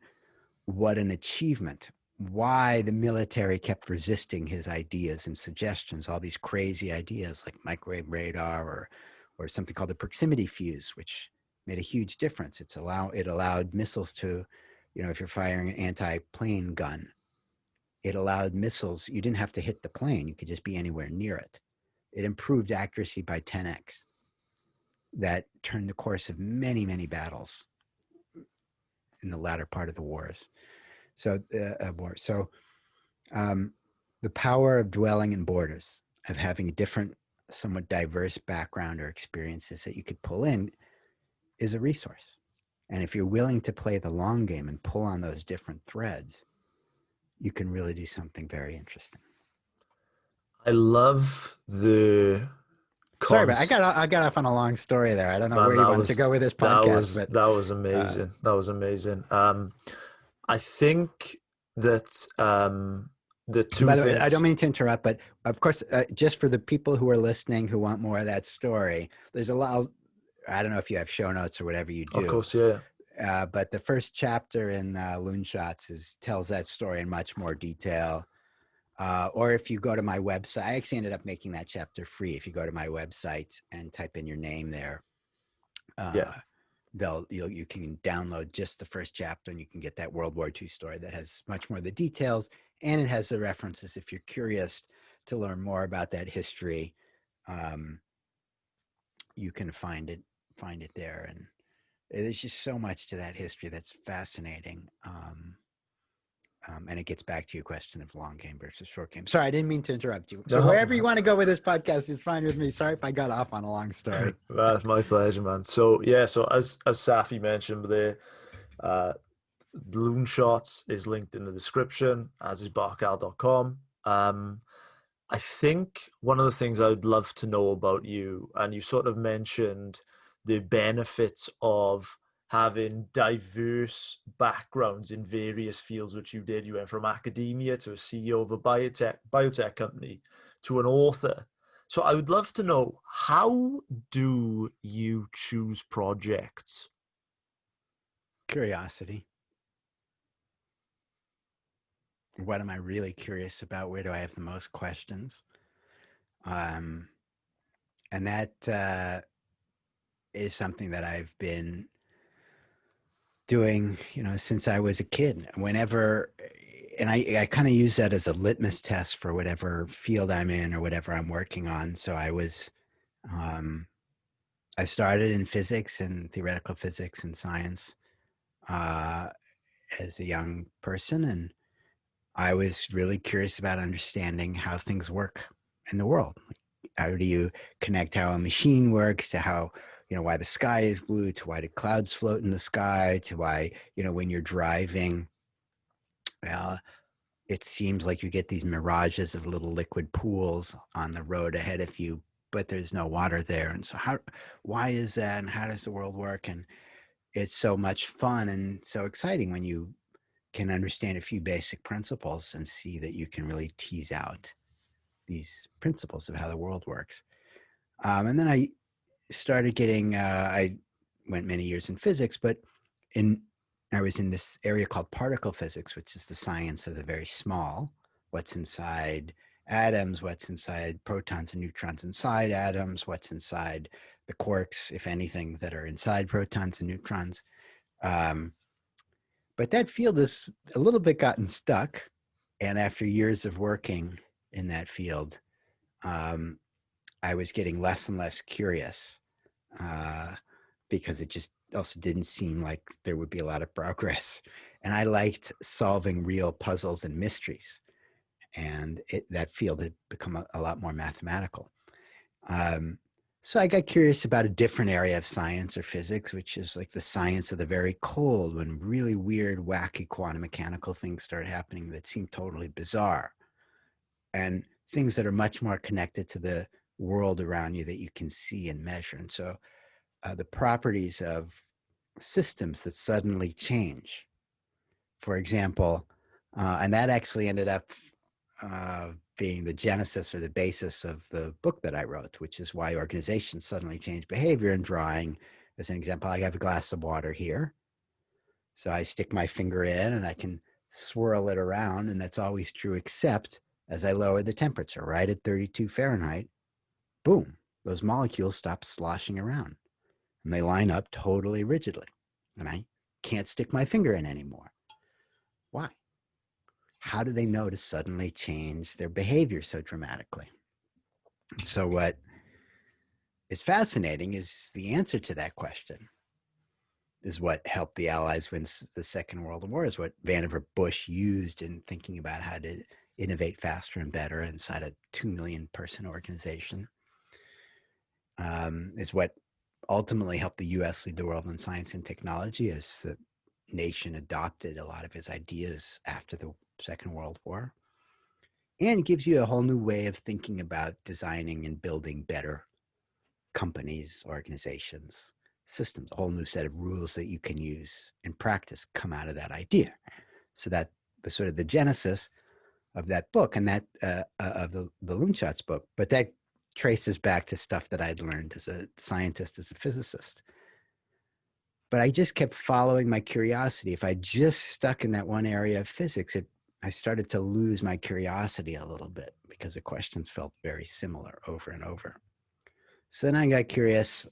[SPEAKER 2] what an achievement, why the military kept resisting his ideas and suggestions, all these crazy ideas like microwave radar or something called the proximity fuse, which made a huge difference. It allowed missiles to, you know, if you're firing an anti-plane gun, it allowed missiles, you didn't have to hit the plane, you could just be anywhere near it. It improved accuracy by 10x. That turned the course of many, many battles in the latter part of the wars. So, the power of dwelling in borders, of having a different, somewhat diverse background or experiences that you could pull in, is a resource. And if you're willing to play the long game and pull on those different threads, you can really do something very interesting.
[SPEAKER 1] I love the
[SPEAKER 2] Sorry, but I
[SPEAKER 1] cons.
[SPEAKER 2] got off on a long story there. I don't know
[SPEAKER 1] Man,
[SPEAKER 2] where you wanted to go with this podcast, but
[SPEAKER 1] that was
[SPEAKER 2] uh,
[SPEAKER 1] amazing. That was amazing. I think that the two
[SPEAKER 2] by the way, I don't
[SPEAKER 1] things.
[SPEAKER 2] mean to interrupt, but of course, just for the people who are listening who want more of that story, there's a lot. I don't know if you have show notes or whatever you
[SPEAKER 1] Of
[SPEAKER 2] do,
[SPEAKER 1] course, yeah,
[SPEAKER 2] but the first chapter in Loonshots tells that story in much more detail. Or if you go to my website, I actually ended up making that chapter free. If you go to my website and type in your name there,
[SPEAKER 1] yeah.
[SPEAKER 2] uh, you can download just the first chapter, and you can get that World War II story that has much more of the details, and it has the references if you're curious to learn more about that history. Um, you can find it there, and there's just so much to that history that's fascinating. And it gets back to your question of long game versus short game. Sorry, I didn't mean to interrupt you. So
[SPEAKER 1] No,
[SPEAKER 2] wherever you want to go with this podcast is fine with me. Sorry if I got off on a long story.
[SPEAKER 1] that's my pleasure, man. So yeah, so as Safi mentioned there, uh, Loonshots is linked in the description, as is Bahcall.com. I think one of the things I would love to know about you, and you sort of mentioned the benefits of having diverse backgrounds in various fields, which you did. You went from academia to a CEO of a biotech company to an author. So I would love to know, how do you choose projects?
[SPEAKER 2] Curiosity. What am I really curious about? Where do I have the most questions? Um, and that is something that I've been doing, since I was a kid. Whenever, and I kind of use that as a litmus test for whatever field I'm in or whatever I'm working on. So um, I started in physics and theoretical physics and science uh, as a young person, and I was really curious about understanding how things work in the world. How do you connect how a machine works to how, why the sky is blue, to why the clouds float in the sky, to why, when you're driving, uh, it seems like you get these mirages of little liquid pools on the road ahead of you, but there's no water there. And so why is that? And how does the world work? And it's so much fun and so exciting when you can understand a few basic principles and see that you can really tease out these principles of how the world works. And then I started getting, I went many years in physics, but in I was in this area called particle physics, which is the science of the very small, what's inside atoms, what's inside protons and neutrons inside atoms, what's inside the quarks, if anything, that are inside protons and neutrons. Um, but that field has a little bit gotten stuck. And after years of working in that field, um, I was getting less and less curious uh, because it just also didn't seem like there would be a lot of progress. And I liked solving real puzzles and mysteries. And that field had become a lot more mathematical. Um, so I got curious about a different area of science or physics, which is like the science of the very cold, when really weird, wacky quantum mechanical things start happening that seem totally bizarre, and things that are much more connected to the world around you that you can see and measure. And so the properties of systems that suddenly change, for example, and that actually ended up being the genesis or the basis of the book that I wrote, which is why organizations suddenly change behavior. And drawing, as an example, I have a glass of water here. So I stick my finger in and I can swirl it around, and that's always true, except as I lower the temperature, right at 32 Fahrenheit, boom, those molecules stop sloshing around and they line up totally rigidly. And I can't stick my finger in anymore. Why? How do they know to suddenly change their behavior so dramatically? So, what is fascinating is the answer to that question is what helped the Allies win the Second World War, is what Vannevar Bush used in thinking about how to innovate faster and better inside a 2 million person organization, is what ultimately helped the US lead the world in science and technology as the nation adopted a lot of his ideas after the Second World War, and gives you a whole new way of thinking about designing and building better companies, organizations, systems. A whole new set of rules that you can use in practice come out of that idea. So that was sort of the genesis of that book, and that of the Loonshots book. But that traces back to stuff that I'd learned as a scientist, as a physicist. But I just kept following my curiosity. If I just stuck in that one area of physics, I started to lose my curiosity a little bit because the questions felt very similar over and over. So then I got curious.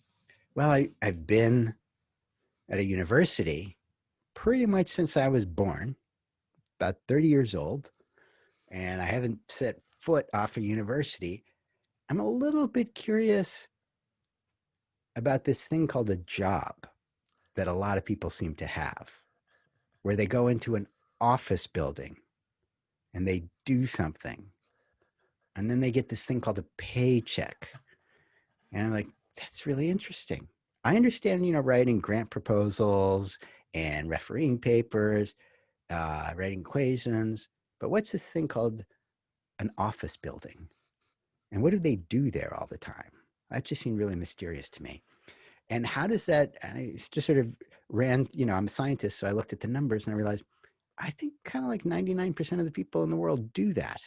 [SPEAKER 2] Well, I've been at a university pretty much since I was born, about 30 years old, and I haven't set foot off a university. I'm a little bit curious about this thing called a job that a lot of people seem to have, where they go into an office building and they do something, and then they get this thing called a paycheck. And I'm like, that's really interesting. I understand, writing grant proposals and refereeing papers, writing equations, but what's this thing called an office building? And what do they do there all the time? That just seemed really mysterious to me. And how does that, I just sort of ran, I'm a scientist, so I looked at the numbers and I realized, I think kind of like 99% of the people in the world do that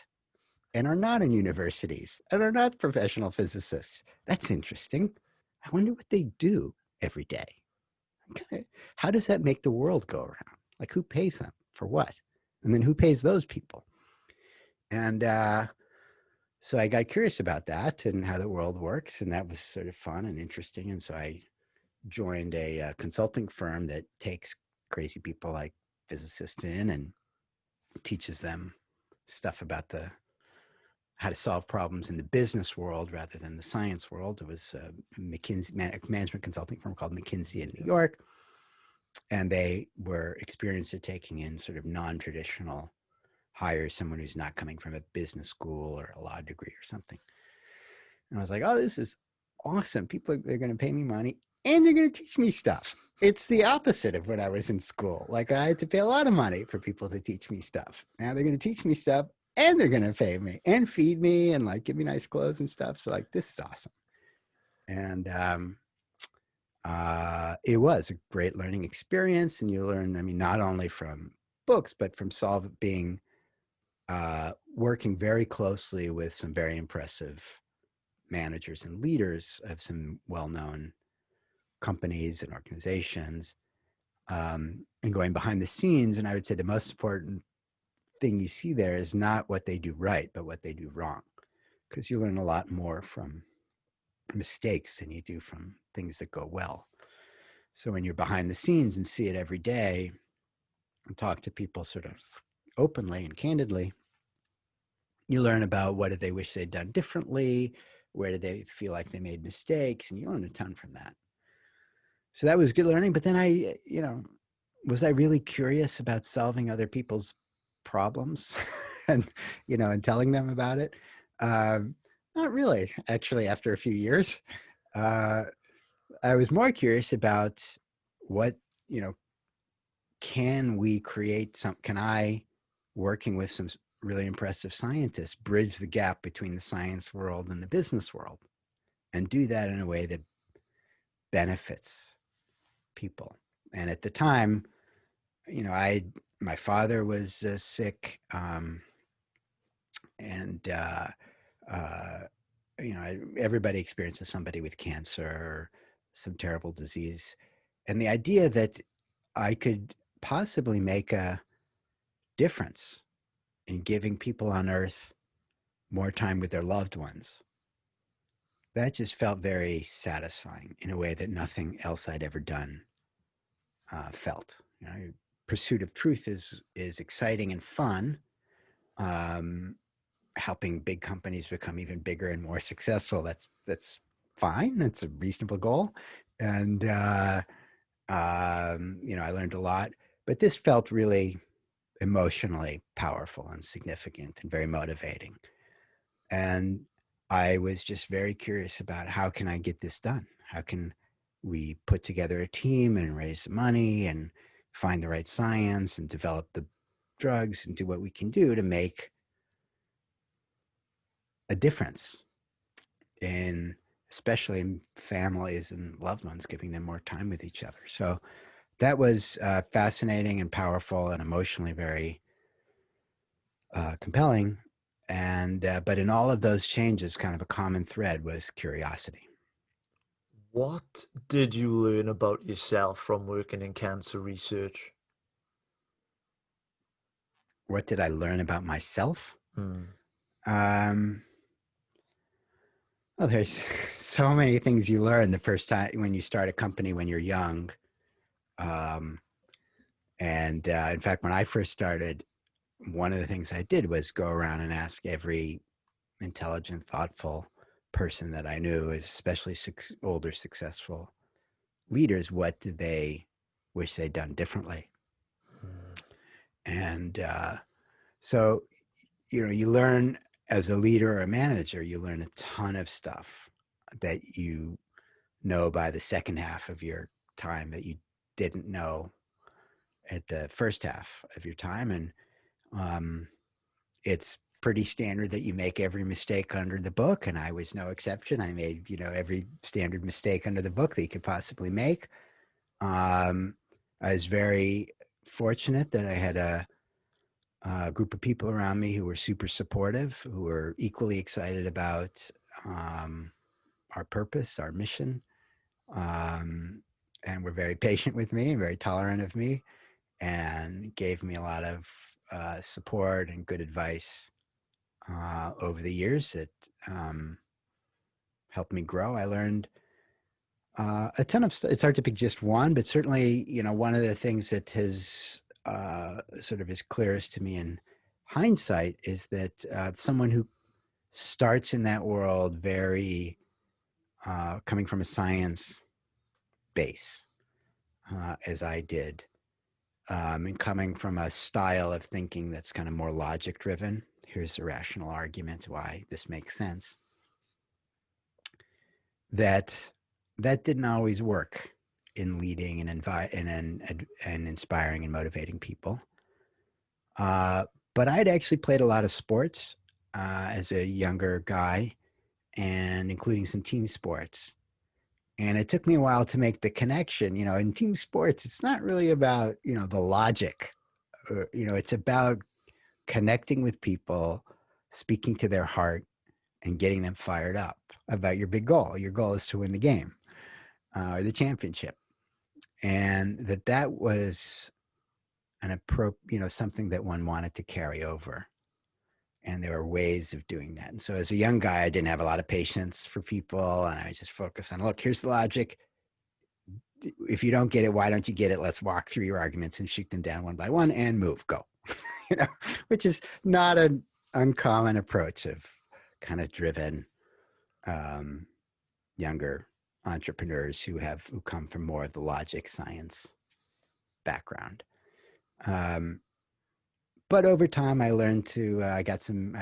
[SPEAKER 2] and are not in universities and are not professional physicists. That's interesting. I wonder what they do every day. Okay. How does that make the world go around? Like, who pays them for what? And then who pays those people? And so I got curious about that and how the world works. And that was sort of fun and interesting. And so I joined a consulting firm that takes crazy people like physicists in and teaches them stuff about how to solve problems in the business world rather than the science world. It was a McKinsey management consulting firm called McKinsey in New
[SPEAKER 1] Yeah.
[SPEAKER 2] York, and they were experienced at taking in sort of non-traditional hires, someone who's not coming from a business school or a law degree or something. And I was like, oh, this is awesome. People are going to pay me money and they're going to teach me stuff. It's the opposite of when I was in school. Like I had to pay a lot of money for people to teach me stuff. Now they're going to teach me stuff and they're going to pay me and feed me and like give me nice clothes and stuff. So like, this is awesome. And it was a great learning experience. And you learn, I mean, not only from books, but from working very closely with some very impressive managers and leaders of some well-known companies and organizations, and going behind the scenes. And I would say the most important thing you see there is not what they do right, but what they do wrong, because you learn a lot more from mistakes than you do from things that go well. So when you're behind the scenes and see it every day and talk to people sort of openly and candidly, you learn about what did they wish they'd done differently, where did they feel like they made mistakes, and you learn a ton from that. So that was good learning. But then was I really curious about solving other people's problems and, and telling them about it? Not really, actually, after a few years. I was more curious about what, can we create can I, working with some really impressive scientists, bridge the gap between the science world and the business world and do that in a way that benefits people. And at the time, my father was sick, and everybody experiences somebody with cancer or some terrible disease, and the idea that I could possibly make a difference in giving people on Earth more time with their loved ones, that just felt very satisfying in a way that nothing else I'd ever done felt. Pursuit of truth is exciting and fun. Helping big companies become even bigger and more successful, that's fine. That's a reasonable goal. And I learned a lot, but this felt really emotionally powerful and significant and very motivating. And I was just very curious about how can I get this done? How can we put together a team and raise the money and find the right science and develop the drugs and do what we can do to make a difference in, especially in families and loved ones, giving them more time with each other. So that was fascinating and powerful and emotionally very compelling. And but in all of those changes, kind of a common thread was curiosity.
[SPEAKER 1] What did you learn about yourself from working in cancer research?
[SPEAKER 2] What did I learn about myself?
[SPEAKER 1] Hmm.
[SPEAKER 2] Um, well, there's so many things you learn the first time when you start a company when you're young. Um, and in fact, when I first started, one of the things I did was go around and ask every intelligent, thoughtful person that I knew, especially older, successful leaders, what did they wish they'd done differently? And so, you learn as a leader or a manager, you learn a ton of stuff that you know by the second half of your time that you didn't know at the first half of your time. And it's pretty standard that you make every mistake under the book. And I was no exception. I made, every standard mistake under the book that you could possibly make. I was very fortunate that I had a group of people around me who were super supportive, who were equally excited about our purpose, our mission, and were very patient with me and very tolerant of me and gave me a lot of support and good advice over the years that helped me grow. I learned A ton of it's hard to pick just one, but certainly, one of the things that has sort of is clearest to me in hindsight is that someone who starts in that world very coming from a science base, as I did, and coming from a style of thinking that's kind of more logic driven. Here's a rational argument why this makes sense. That didn't always work in leading and inspiring and motivating people. But I'd actually played a lot of sports as a younger guy, and including some team sports. And it took me a while to make the connection. In team sports, it's not really about, the logic. It's about connecting with people, speaking to their heart, and getting them fired up about your big goal. Your goal is to win the game or the championship. And that was something that one wanted to carry over. And there were ways of doing that. And so as a young guy, I didn't have a lot of patience for people. And I just focused on, look, here's the logic. If you don't get it, why don't you get it? Let's walk through your arguments and shoot them down one by one and move, go. Which is not an uncommon approach of kind of driven younger entrepreneurs who come from more of the logic science background. But over time, I learned to. I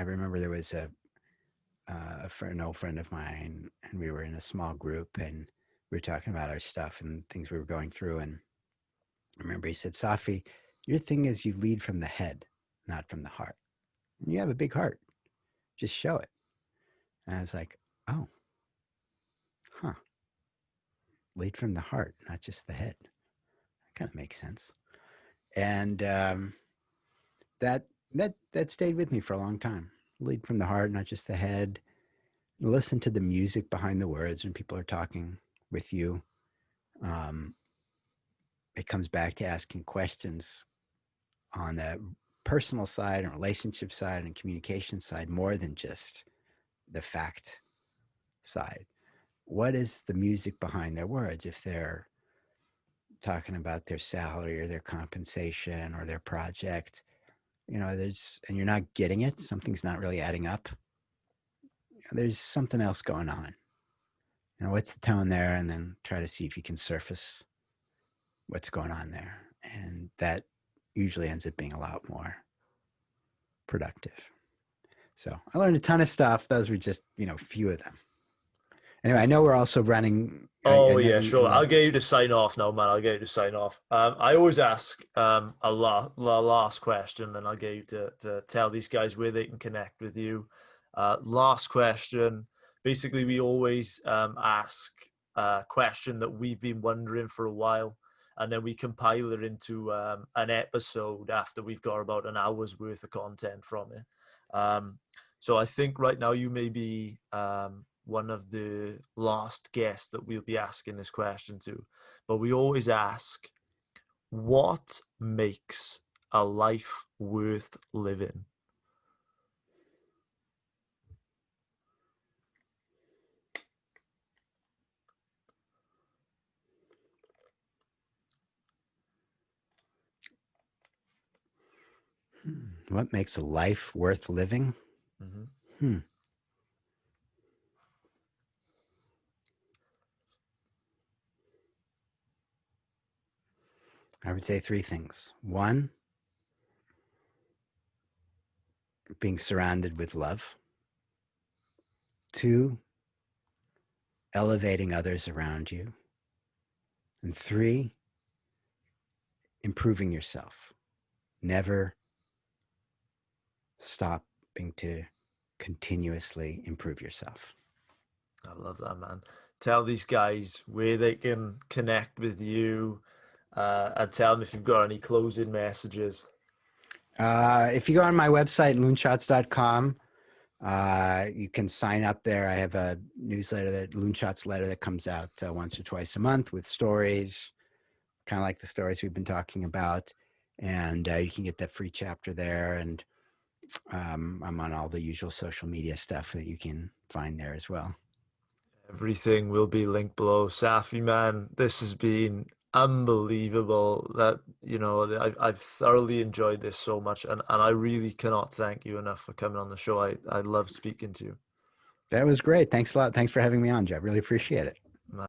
[SPEAKER 2] remember there was an old friend of mine, and we were in a small group, and we were talking about our stuff and things we were going through. And I remember he said, "Safi, your thing is you lead from the head, not from the heart. And you have a big heart. Just show it." And I was like, "Oh, huh. Lead from the heart, not just the head. That kind of makes sense." And that stayed with me for a long time. Lead from the heart, not just the head. Listen to the music behind the words when people are talking with you. It comes back to asking questions on the personal side and relationship side and communication side more than just the fact side. What is the music behind their words? If they're talking about their salary or their compensation or their project, and you're not getting it, something's not really adding up. There's something else going on. What's the tone there? And then try to see if you can surface what's going on there. And that usually ends up being a lot more productive. So I learned a ton of stuff. Those were just, a few of them. Anyway, I know we're also running.
[SPEAKER 1] Oh, yeah, sure. I'll get you to sign off now, man. I'll get you to sign off. I always ask a last question, and I'll get you to tell these guys where they can connect with you. Last question. Basically, we always ask a question that we've been wondering for a while, and then we compile it into an episode after we've got about an hour's worth of content from it. So I think right now you may be one of the last guests that we'll be asking this question to. But we always ask, what makes a life worth living?
[SPEAKER 2] What makes a life worth living? Mm-hmm. I would say three things. One, being surrounded with love. Two, elevating others around you. And three, improving yourself. Never stopping to continuously improve yourself.
[SPEAKER 1] I love that, man. Tell these guys where they can connect with you, and tell them if you've got any closing messages.
[SPEAKER 2] If you go on my website, loonshots.com, you can sign up there. I have a newsletter, that Loonshots letter, that comes out once or twice a month with stories, kind of like the stories we've been talking about. And you can get that free chapter there. And I'm on all the usual social media stuff that you can find there as well.
[SPEAKER 1] Everything will be linked below. Safi, man, this has been unbelievable. That I've thoroughly enjoyed this so much, and I really cannot thank you enough for coming on the show. I love speaking to you.
[SPEAKER 2] That was great. Thanks a lot. Thanks for having me on, Jeff. Really appreciate it.